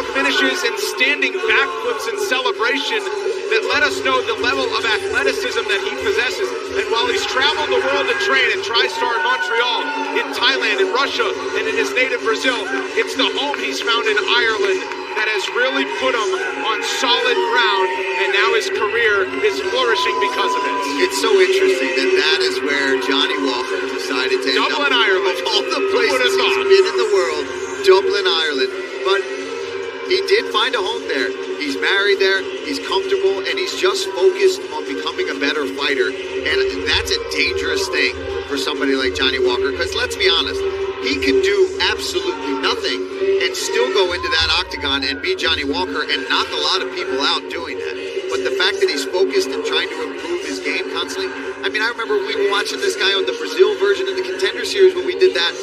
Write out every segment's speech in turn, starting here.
takedown finishes and standing backflips in celebration that let us know the level of athleticism that he possesses. And while he's traveled the world to train at TriStar in Montreal, in Thailand, in Russia, and in his native Brazil, it's the home he's found in Ireland that has really put him on solid ground, and now his career is flourishing because of it. It's so interesting that that is where Jhonny Walker decided to end Dublin, up. Ireland. Of all the places he's been in the world, Dublin, Ireland. But he did find a home there. He's married there, he's comfortable, and he's just focused on becoming a better fighter. And that's a dangerous thing for somebody like Jhonny Walker, because let's be honest, he could do absolutely nothing and still go into that octagon and be Jhonny Walker and knock a lot of people out doing that. But the fact that he's focused and trying to improve his game constantly, I mean, I remember we were watching this guy on the Brazil version of the Contender Series when we did that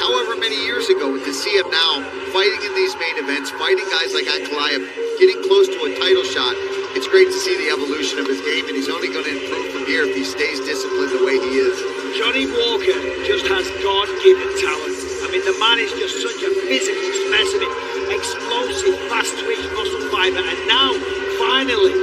however many years ago, and to see him now fighting in these main events, fighting guys like Ankalaev, getting close to a title shot, it's great to see the evolution of his game, and he's only going to improve from here if he stays disciplined the way he is. Jhonny Walker just has God-given talent. I mean, the man is just such a physical specimen, explosive, fast-twitch muscle fiber, and now, finally,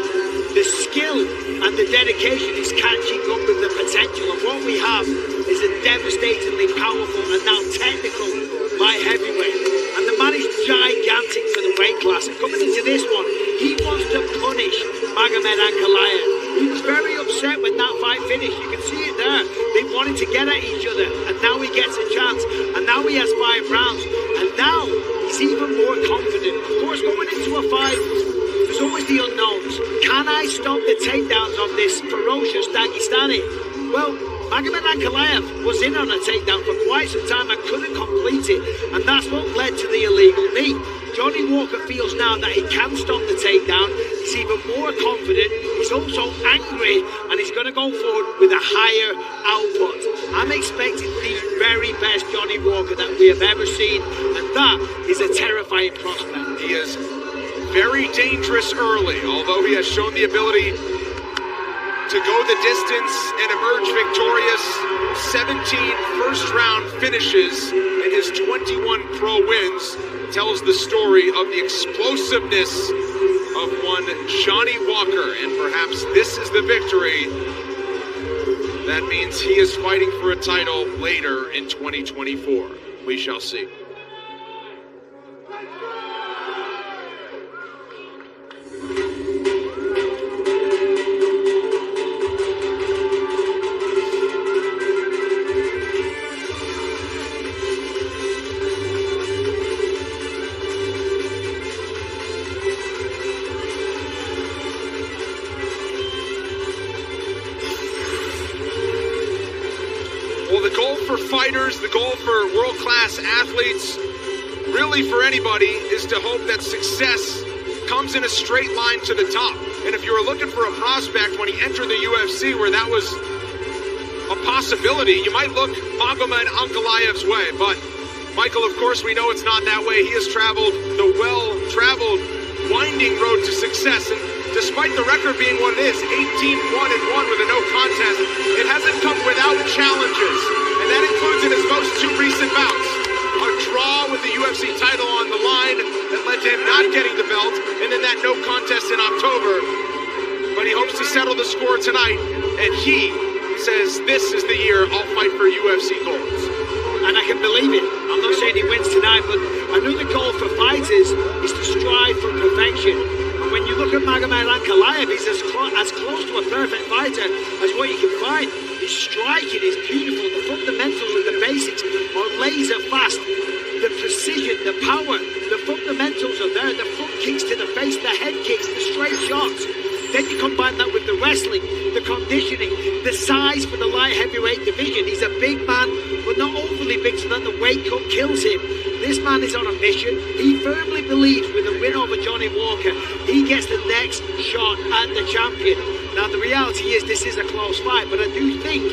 the skill and the dedication is catching up with the potential, and what we have is a devastatingly powerful and now technical light heavyweight. And the man is gigantic for the weight class, and coming into this one, he wants to punish Magomed Ankalaev. He was very upset when that fight finished. You can see it there. They wanted to get at each other, and now he gets a chance. And now he has 5 rounds, and now he's even more confident. Of course, going into a fight, there's always the unknowns. Can I stop the takedowns of this ferocious Dagestani? Well, Magomed Ankalaev was in on a takedown for quite some time and couldn't complete it, and that's what led to the illegal knee. Jhonny Walker feels now that he can stop the takedown. He's even more confident. He's also angry, and he's going to go forward with a higher output. I'm expecting the very best Jhonny Walker that we have ever seen, and that is a terrifying prospect. He is very dangerous early, although he has shown the ability to go the distance and emerge victorious. 17 first-round finishes and his 21 pro wins tells the story of the explosiveness of one Jhonny Walker, and perhaps this is the victory that means he is fighting for a title later in 2024. We shall see. The goal for fighters, the goal for world-class athletes, really for anybody, is to hope that success comes in a straight line to the top. And if you were looking for a prospect when he entered the UFC where that was a possibility, you might look Magomed Ankalaev's way. But Michael, of course, we know it's not that way. He has traveled the well-traveled, winding road to success. And despite the record being what it is, 18-1-1 with a no contest, it hasn't come without challenges. And that includes in his most 2 recent bouts. A draw with the UFC title on the line that led to him not getting the belt, and then that no contest in October. But he hopes to settle the score tonight, and he says this is the year I'll fight for UFC golds. And I can believe it. I'm not saying he wins tonight, but another goal for fighters is to strive for perfection. And when you look at Magomed Ankalaev, he's as close to a perfect fighter as what you can find. His striking is beautiful. The fundamentals and the basics are laser fast. The precision, the power, the fundamentals are there. The front kicks to the face, the head kicks, the straight shots. Then you combine that with the wrestling, the conditioning, the size for the light heavyweight division. He's a big man, but not overly big so that the weight cut kills him. This man is on a mission. He firmly believes with a win over Jhonny Walker, he gets the next shot at the champion. Now the reality is this is a close fight, but I do think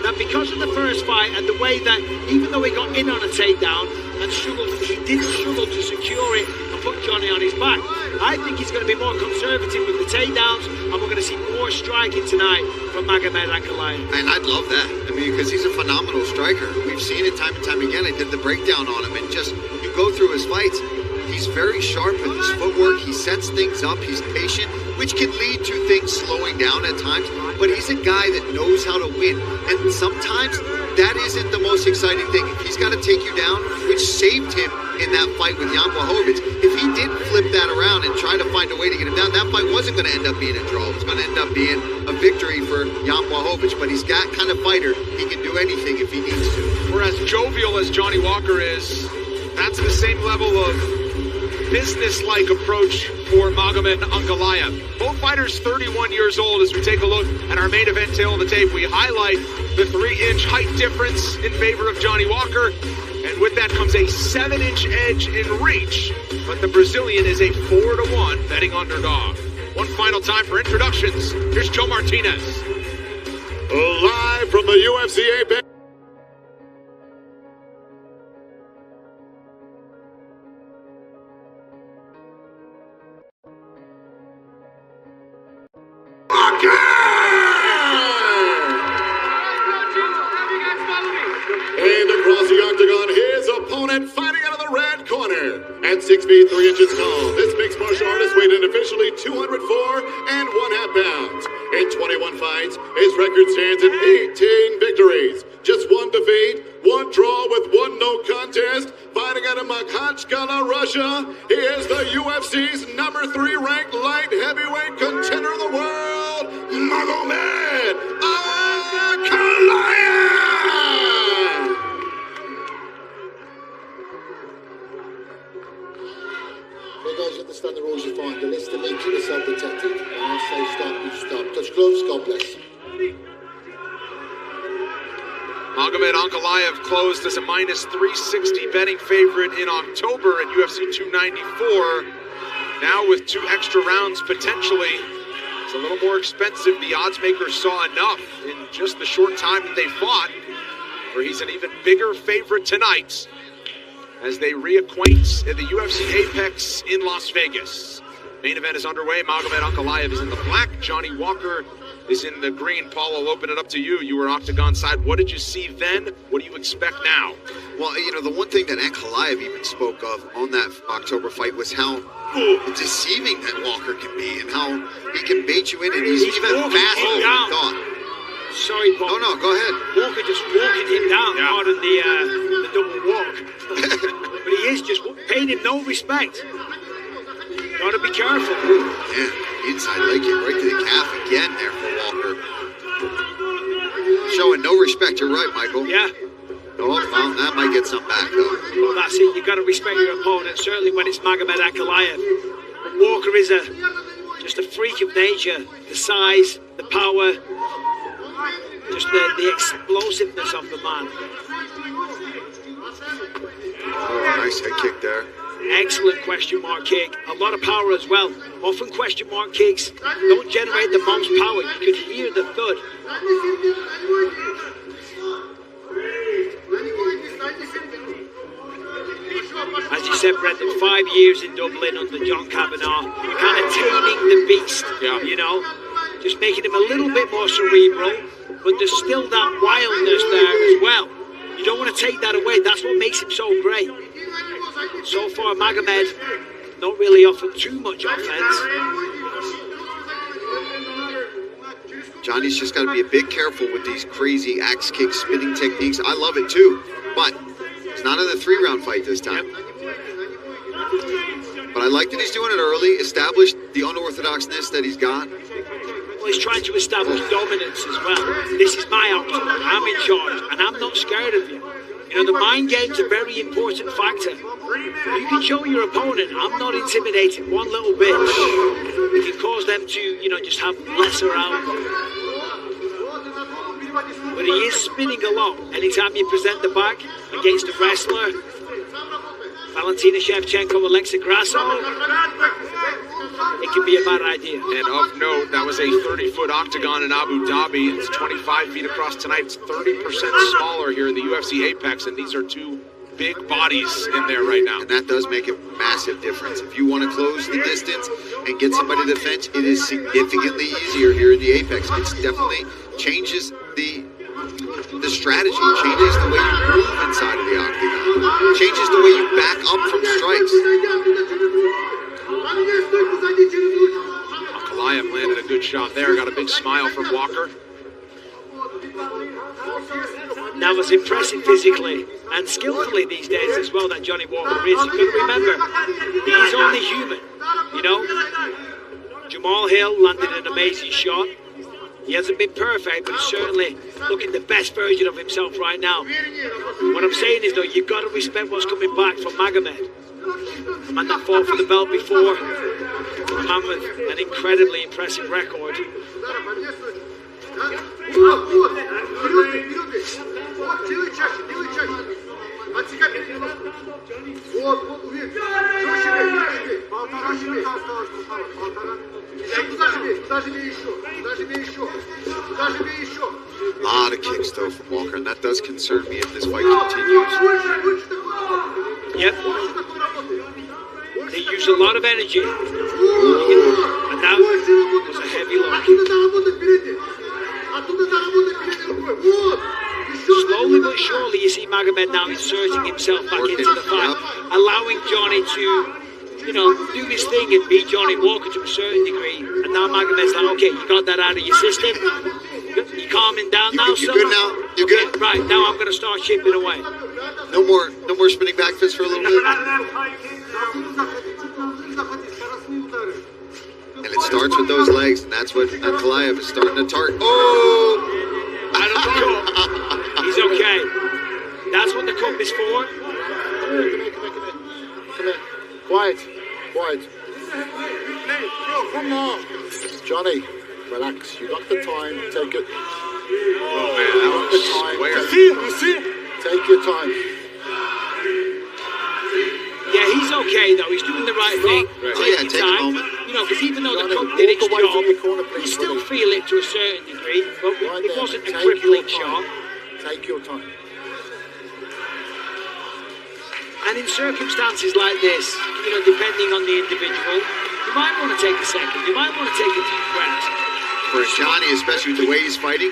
that because of the first fight and the way that even though he got in on a takedown and struggled, he didn't struggle to secure it and put Jhonny on his back. I think he's going to be more conservative with the takedowns, and we're going to see more striking tonight from Magomed Ankalaev. And I'd love that. I mean, because he's a phenomenal striker. We've seen it time and time again. I did the breakdown on him, and just you go through his fights, he's he's very sharp with his footwork. He sets things up. He's patient, which can lead to things slowing down at times. But he's a guy that knows how to win. And sometimes that isn't the most exciting thing. If he's got to take you down, which saved him in that fight with Jan Blachowicz, if he did flip that around and try to find a way to get him down, that fight wasn't going to end up being a draw. It was going to end up being a victory for Jan Blachowicz. But he's that kind of fighter. He can do anything if he needs to. For as jovial as Johnny Walker is, that's the same level of business-like approach for Magomed Ankalaev. Both fighters 31 years old. As we take a look at our main event tail of the tape, we highlight the 3-inch height difference in favor of Johnny Walker. And with that comes a 7-inch edge in reach. But the Brazilian is a 4-1 betting underdog. One final time for introductions. Here's Joe Martinez. Live from the UFC Apex. And across the octagon, his opponent fighting out of the red corner. At 6 feet 3 inches tall, this mixed martial artist weighed in officially 204 and 1/2 pounds. In 21 fights, his record stands at 18 victories. Just 1 defeat, 1 draw with 1 no contest. Fighting out of Magomed, Russia, he is the UFC's number 3 ranked light heavyweight contender of the world, Magomed Ankalaev. You guys understand the rules you find. The list to lead, keep yourself protected. And I say stop, you stop. Touch gloves, God bless. Magomed Ankalaev closed as a minus 360 betting favorite in October at UFC 294. Now with 2 extra rounds potentially, it's a little more expensive. The odds makers saw enough in just the short time that they fought, where he's an even bigger favorite tonight as they reacquaint at the UFC Apex in Las Vegas. Main event is underway. Magomed Ankalaev is in the black. Johnny Walker is in the green. Paul, I'll open it up to you. You were octagon side. What did you see then? What do you expect now? Well, you know, the one thing that Ankalaev even spoke of on that October fight was how deceiving that Walker can be and how he can bait you in, and he's even faster than you thought. Sorry, Paul. No, go ahead. Walker just walking him down, pardon the double walk. But he is just paying him no respect. Gotta be careful. Yeah, inside leg kick right to the calf again there for Walker. Showing no respect, you're right, Michael. Yeah. Oh, well, that might get some back, though. Well, that's it. You gotta respect your opponent, certainly when it's Magomed Ankalaev. Walker is just a freak of nature. The size, the power, just the explosiveness of the man. Oh, nice head kick there. Excellent question mark kick. A lot of power as well. Often question mark kicks don't generate the most power. You could hear the thud. As you said, Brendan, 5 years in Dublin under John Kavanagh, kind of taming the beast, you know, just making him a little bit more cerebral, but there's still that wildness there as well. You don't want to take that away. That's what makes him so great. So far, Magomed not really offered too much offense. Johnny's just got to be a bit careful with these crazy axe kick spinning techniques. I love it too, but it's not in a 3-round fight this time. But I like that he's doing it early, established the unorthodoxness that he's got. Well, he's trying to establish dominance as well. This is my octagon. I'm in charge, and I'm not scared of you. You know, the mind game's a very important factor. You can show your opponent, I'm not intimidated one little bit. You can cause them to, you know, just have lesser outlook. But he is spinning a lot. Anytime you present the back against a wrestler, Valentina Shevchenko, Alexa Grasso, it can be a bad idea. And of note, that was a 30-foot octagon in Abu Dhabi. It's 25 feet across tonight. It's 30% smaller here in the UFC Apex, and these are 2 big bodies in there right now. And that does make a massive difference. If you want to close the distance and get somebody to the fence, it is significantly easier here in the Apex. It definitely changes the strategy, changes the way you move inside of the octagon, changes the way you back up from strikes. shot there. Got a big smile from Walker. That was impressive physically and skillfully these days as well, that Jhonny Walker is. You've got to remember, he's only human, you know. Jamal Hill landed an amazing shot. He hasn't been perfect, but he's certainly looking the best version of himself right now. What I'm saying is, though, you've got to respect what's coming back from Magomed. The man that fought for the belt before, the man with an incredibly impressive record. A lot of kicks though from Walker, and that does concern me if this fight continues. Yep. They use a lot of energy. And that was a heavy look. Slowly but surely you see Magomed now inserting himself back into the fight, allowing Jhonny to, you know, do his thing and beat Jhonny Walker to a certain degree. And now Magomed's like, okay, you got that out of your system. You calming down now, son? You good now? You good? Right, now I'm going to start chipping away. No more spinning back fists for a little bit. And it starts with those legs, and that's what Ankalaev is starting to target. Oh! I don't know. He's okay. That's what the cup is for. Come here. Quiet. Come on. Jhonny, relax. You got the time. Take it. Oh man, that was square. Take your time. Yeah, he's okay though. He's doing the right thing. Right. Oh, yeah, Taking take a time. moment. You know, because even though the Jhonny, cup did its walk away from the job, corner, you please, still buddy. feel it to a certain degree. But Right it there. wasn't a Take crippling your shot. time. Take your time. And in circumstances like this, you know, depending on the individual, you might want to take a second. You might want to take a deep breath. For Jhonny, especially with the way he's fighting.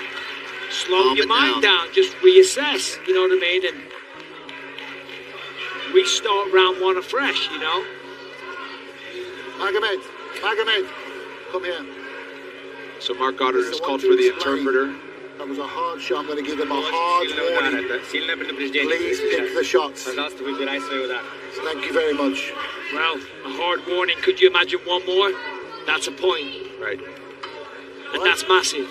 Slow Calm your it mind down. down. Just reassess. You know what I mean? And restart round one afresh. You know. Magomed, come here. So Mark Goddard This has is what called to for the explain. interpreter. That was a hard shot. I'm going to give him a hard warning. Please pick the shots. Thank you very much. Well, a hard warning. Could you imagine one more? That's a point. Right. And that's massive.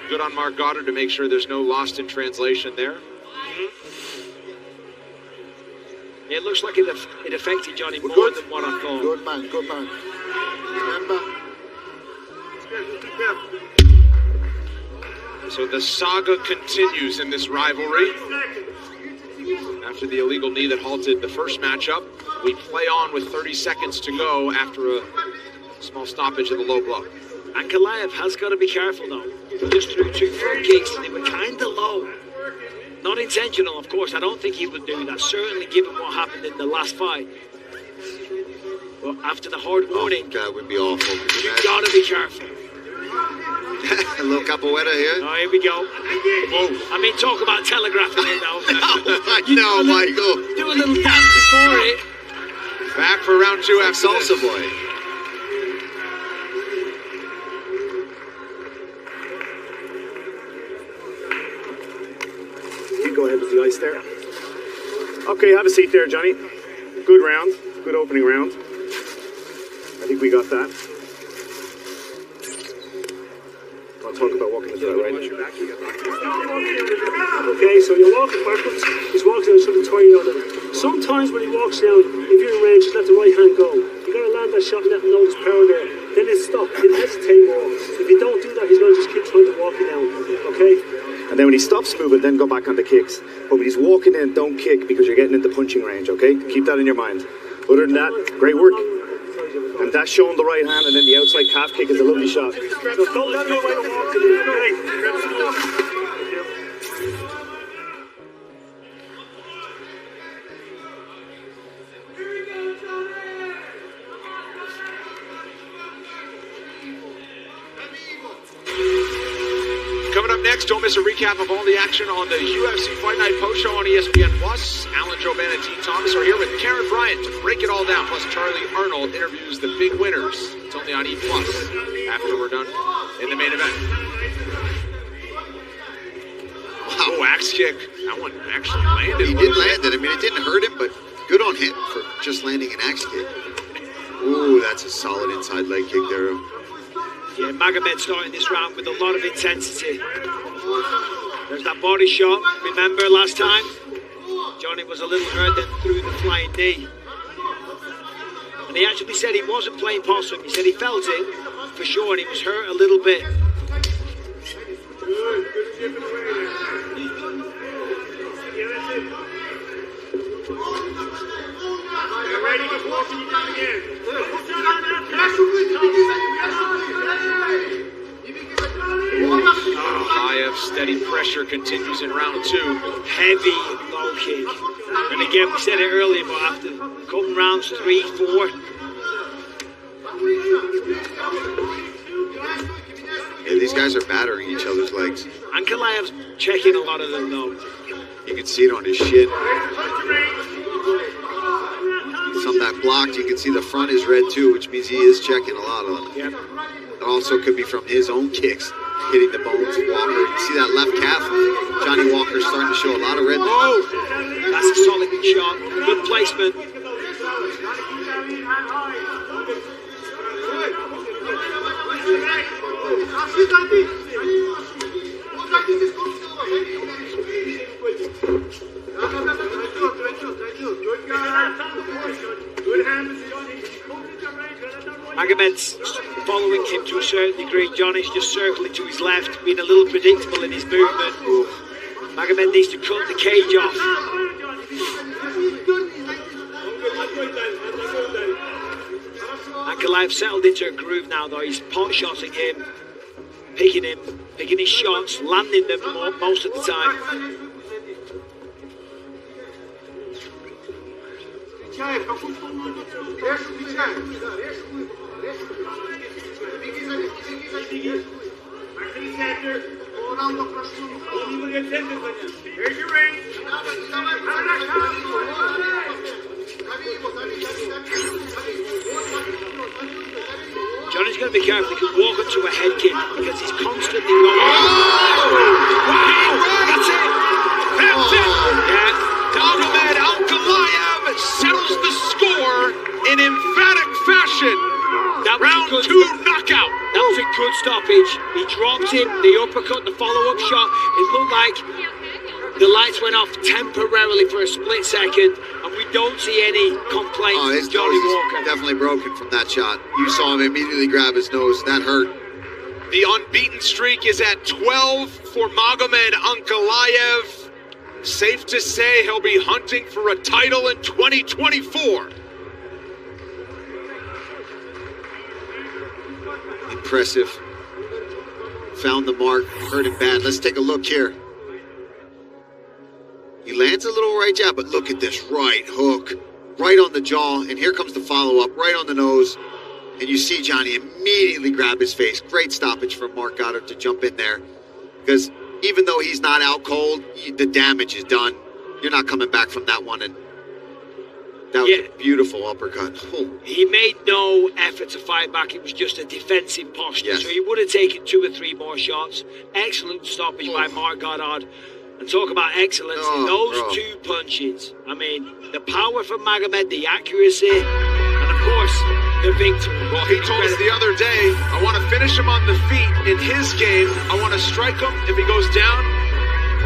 Good on Mark Goddard to make sure there's no lost in translation there. It looks like it affected Jhonny We're more good. than what I thought. Good man. Remember, So the saga continues in this rivalry. After the illegal knee that halted the first matchup, we play on with 30 seconds to go after a small stoppage in the low blow. Ankalaev has got to be careful though. He just threw 2 front kicks and they were kind of low. Not intentional, of course. I don't think he would do that. Certainly given what happened in the last fight. But after the hard warning, That would be awful. Could you you imagine? got to be careful. A little capoeira here. Oh, here we go. I mean, talk about telegraphing it though. No, Michael. Do a little dance before it. Back for round 2 after Salsa this. boy. You go ahead with the ice there. Okay, have a seat there, Jhonny. Good round. Good opening round. I think we got that. I'll talk about walking this way, right? Okay, so you're walking backwards. He's walking down, sort of tie you on it. Sometimes when he walks down, if you're in range, just let the right hand go. You gotta land that shot and let him know there's power there. Then it's stop. He'll hesitate more. If you don't do that, he's gonna just keep trying to walk you down. Okay? And then when he stops moving, then go back on the kicks. But when he's walking in, don't kick because you're getting into punching range, okay? Keep that in your mind. Other than that, great work. And that's showing the right hand, and then the outside calf kick is a lovely shot. So don't let him know where to walk in, okay? Coming up up next, don't miss a recap of all the action on the UFC Fight Night post show on ESPN+. Alan Jovan and Dean Thomas are here with Karen Bryant to break it all down, plus Charlie Arnold interviews the big winners. It's only on E+ after we're done in the main event. Wow, axe kick. That one actually landed. He did land it. I mean, it didn't hurt him, but good on him for just landing an axe kick. Ooh, that's a solid inside leg kick there. Yeah, Magomed starting this round with a lot of intensity. There's that body shot. Remember last time? Jhonny was a little hurt, then threw the flying knee. And he actually said he wasn't playing possum. He said he felt it for sure, and he was hurt a little bit. Ankalaev steady pressure continues in round 2. Heavy low kick. And again, we said it earlier, but after a couple rounds, 3, 4. Yeah, these guys are battering each other's legs. Ankalaev's checking a lot of them, though. You can see it on his shin. Some that blocked, you can see the front is red too, which means he is checking a lot of them. Yep. It also could be from his own kicks, hitting the bones of Walker. You can see that left calf of Jhonny Walker starting to show a lot of red. Oh, that's a solid shot. Good placement. Magomed's following him to a certain degree. Jhonny's just circling to his left, being a little predictable in his movement. Magomed needs to cut the cage off. Ankalaev settled into a groove now, though. He's pot-shotting him, picking his shots, landing them most of the time. Jhonny's going to be careful. He could walk up to a head kick because he's constantly going. Wow! That's it! That's it! Yeah. Magomed Ankalaev settles the score in emphatic fashion. Round 2 knockout. That was a good stoppage. He dropped him, the uppercut, the follow-up shot. It looked like the lights went off temporarily for a split second, and we don't see any complaints from Jhonny Walker. Definitely broken from that shot. You saw him immediately grab his nose. That hurt. The unbeaten streak is at 12 for Magomed Ankalaev. Safe to say he'll be hunting for a title in 2024. Impressive. Found the mark. Hurt him bad. Let's take a look here. He lands a little right jab, but look at this right hook. Right on the jaw. And here comes the follow-up. Right on the nose. And you see Jhonny immediately grab his face. Great stoppage from Mark Goddard to jump in there. Because even though he's not out cold, the damage is done. You're not coming back from that one. And that was a beautiful uppercut. Oh. He made no effort to fight back. It was just a defensive posture. Yes. So he would have taken 2 or 3 more shots. Excellent stoppage by Mark Goddard. And talk about excellence in those 2 punches. I mean, the power from Magomed, the accuracy, and of course, the victory. Well, he told us the other day, I want to finish him on the feet in his game. I want to strike him. If he goes down,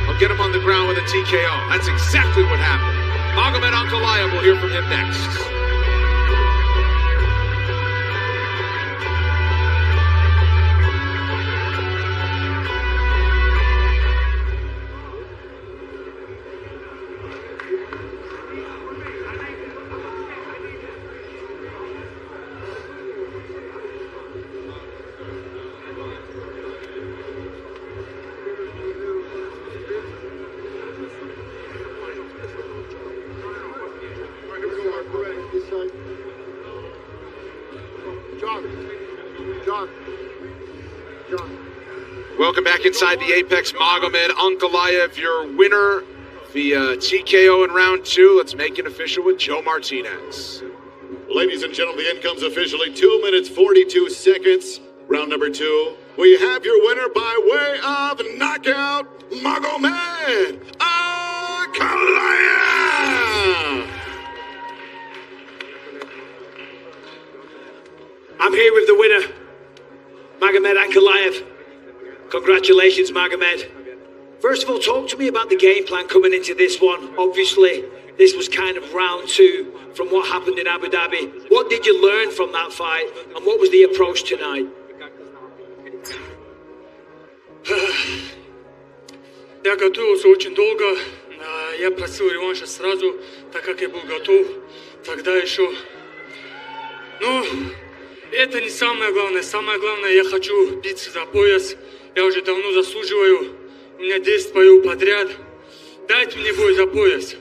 I'll get him on the ground with a TKO. That's exactly what happened. Magomed Ankalaev, we'll hear from him next. Welcome back inside the Apex. Magomed Ankalaev, your winner via TKO in round 2. Let's make it official with Joe Martinez. Ladies and gentlemen, the end comes officially 2 minutes 42 seconds. Round number 2. We have your winner by way of knockout, Magomed Ankalaev. I'm here with the winner, Magomed Ankalaev. Congratulations, Magomed. First of all, talk to me about the game plan coming into this one. Obviously, this was kind of round 2 from what happened in Abu Dhabi. What did you learn from that fight, and what was the approach tonight? Я готовился очень долго. Я просил реванша сразу, так как я был готов. Тогда еще... Ну, это не самое главное. Самое главное, я хочу биться за пояс. Я уже давно заслуживаю. У меня 10 боев подряд. Дайте мне бой за пояс.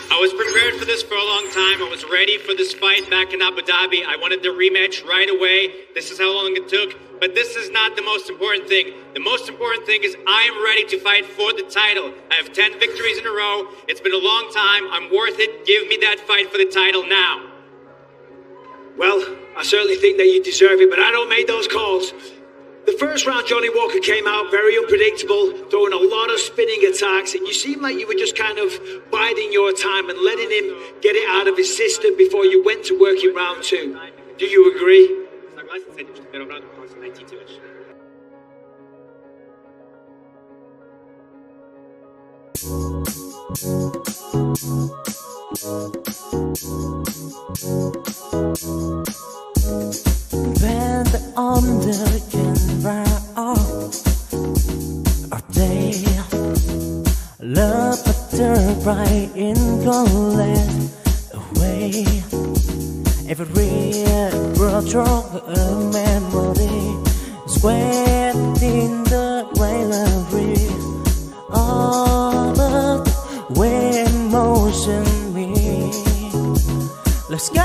I was prepared for this for a long time. I was ready for this fight back in Abu Dhabi. I wanted the rematch right away. This is how long it took. But this is not the most important thing. The most important thing is I am ready to fight for the title. I have 10 victories in a row. It's been a long time. I'm worth it. Give me that fight for the title now. Well, I certainly think that you deserve it, but I don't make those calls. The first round, Jhonny Walker came out very unpredictable, throwing a lot of spinning attacks, and you seemed like you were just kind of biding your time and letting him get it out of his system before you went to work in round 2. Do you agree? When the under can wear off our day, love after bright in golden away. Every world strong a memory sweat in the raillery. All of the way motion me. Let's go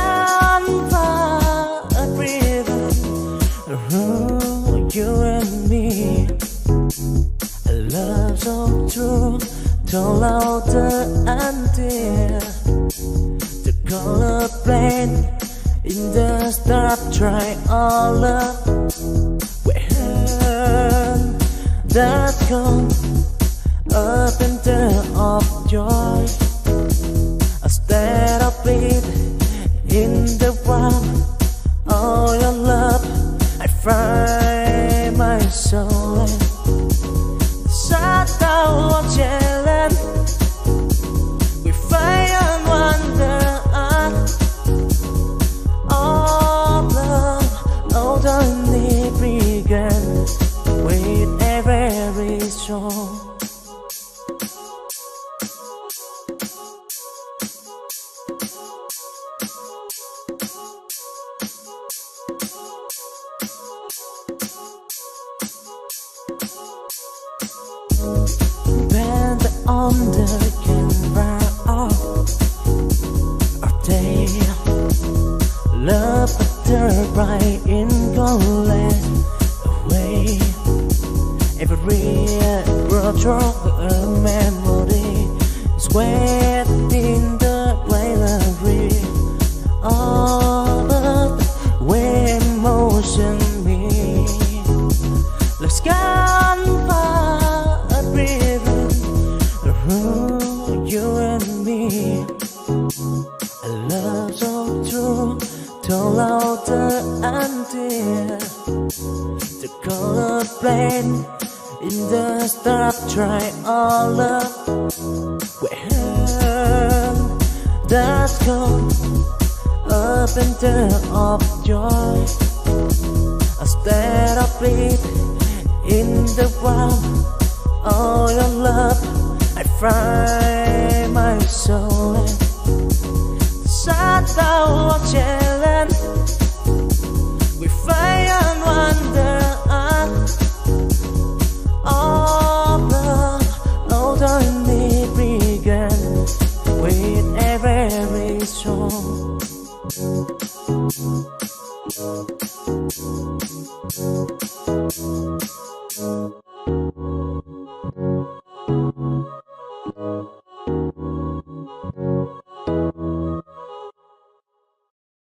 a river, you and me. A love so true, told out and dear. The color plain in the start, try all of when that come up and down of joy. Instead of bleed in the wild, all your love, I find my soul. Sat down watching, we find and wonder. All love, all the need began with every song. When the under can wear off our day, love after bright in golden away. Every world strong a memory sweat in the raillery. All of the way motion me. Let's go you and me. A love so true, told out and dear. The color plain in the start, try all of when that come up and down of joy. Instead of bleed in the wild, all your love, I find my soul. Sat down watching, we find and wonder. All love, all the need began with every song.